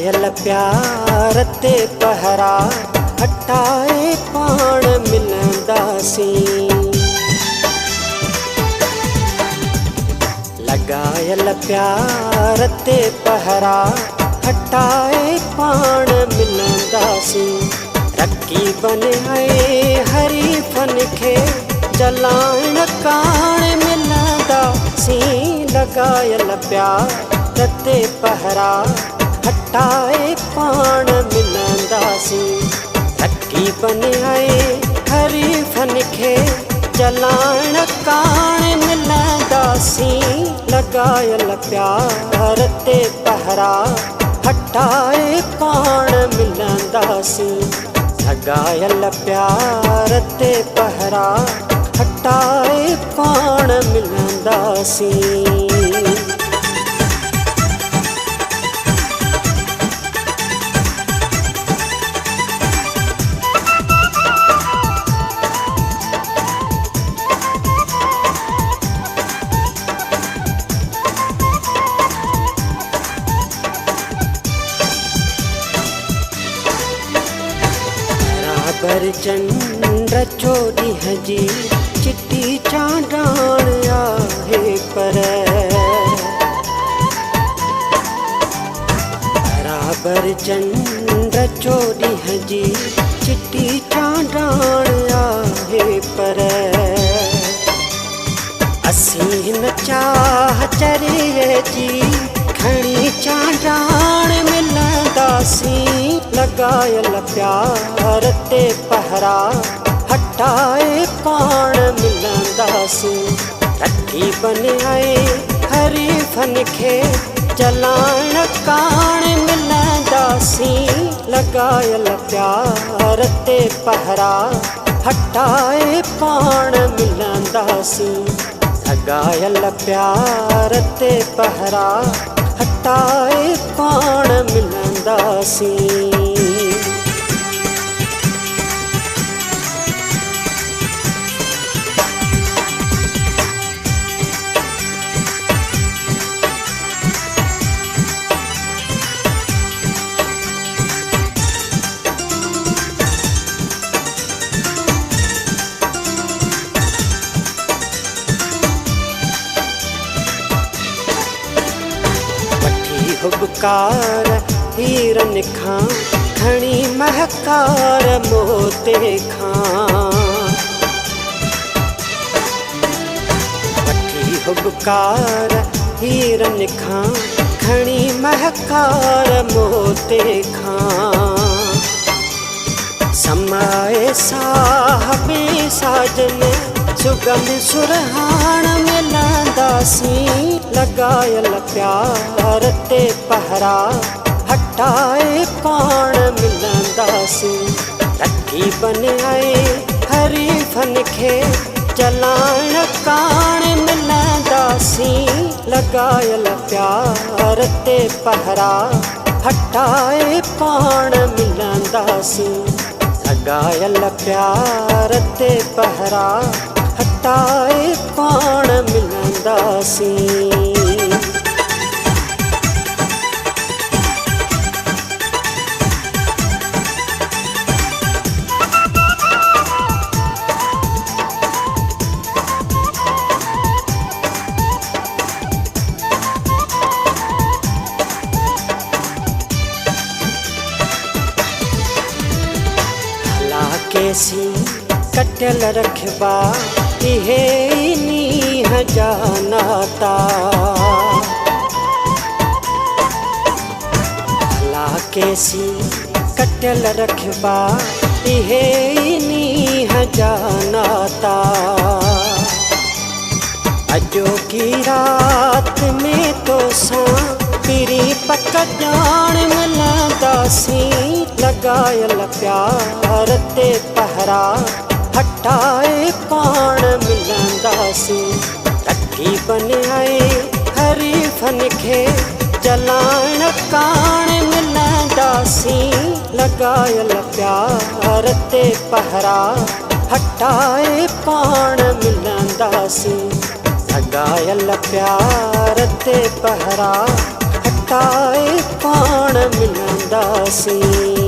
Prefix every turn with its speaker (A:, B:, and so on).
A: लगायल प्यार ते पहरा हटाए पाण मिलंदासीं। लगायल प्यार ते पहरा हटाए पाण मिलंदासीं। रकीबन ऐं हरीफन खे जलाइण काण मिलंदासीं। लगायल प्यार ते पहरा हटाए पाण मिलंदासीं। रकीबन ऐं हरीफन खे जलाइण काण मिलंदासीं। लगायल प्यार ते पहरा हटाए पाण मिलंदासीं। लगायल प्यार ते पहरा हटाए पाण मिलंदासीं। बराबर चंड चोॾींहं जी चिटी चांडाण आहे पर। बराबर चंड चोॾींहं जी चिटी चांडाण आहे पर। असीं हिन चाह चरिये जी खणी चांडाण मिलंदासीं। लगायल प्यार ते पहरा हटाए पाण मिलंदासीं। रकीबन ऐं हरीफन खे जलाइण काण मिलंदासीं। लगायल प्यार ते पहरा हटाए पाण मिलंदासीं। लगायल प्यार ते पहरा हटाए पाण मिलंदासीं। हुबकार हीरन खां खणी महकार मोते खां। वठी हुबकार हीरन खां खणी महकार मोते खां। समाए साह में साजन सुगंध सुरहाण मिलंदासीं। लगायल प्यार ते पहरा हटाए पाण मिलंदासीं। रकीबन ऐं हरीफन खे जलाइण काण मिलंदासीं। लगायल प्यार ते पहरा हटाए पाण मिलंदासीं। लगायल प्यार ते पहरा हटाए पाण मिलंदासीं। केसी कटियल रखबा इहे नींहं जा नाता। भला केसी कटियल रखबा इहे नींहं जा नाता। अॼोकी रात में तोसां पिरी पक ॼाण मिलंदासीं। लगायल प्यार ते पहरा हटाए पाण मिलंदासीं। रकीबन ऐं हरीफन खे जलाइण काण मिलंदासीं। लगायल प्यार ते पहरा हटाए पाण मिलंदासीं। लगायल प्यार ते पहरा ताए पाण मिलंदा सी।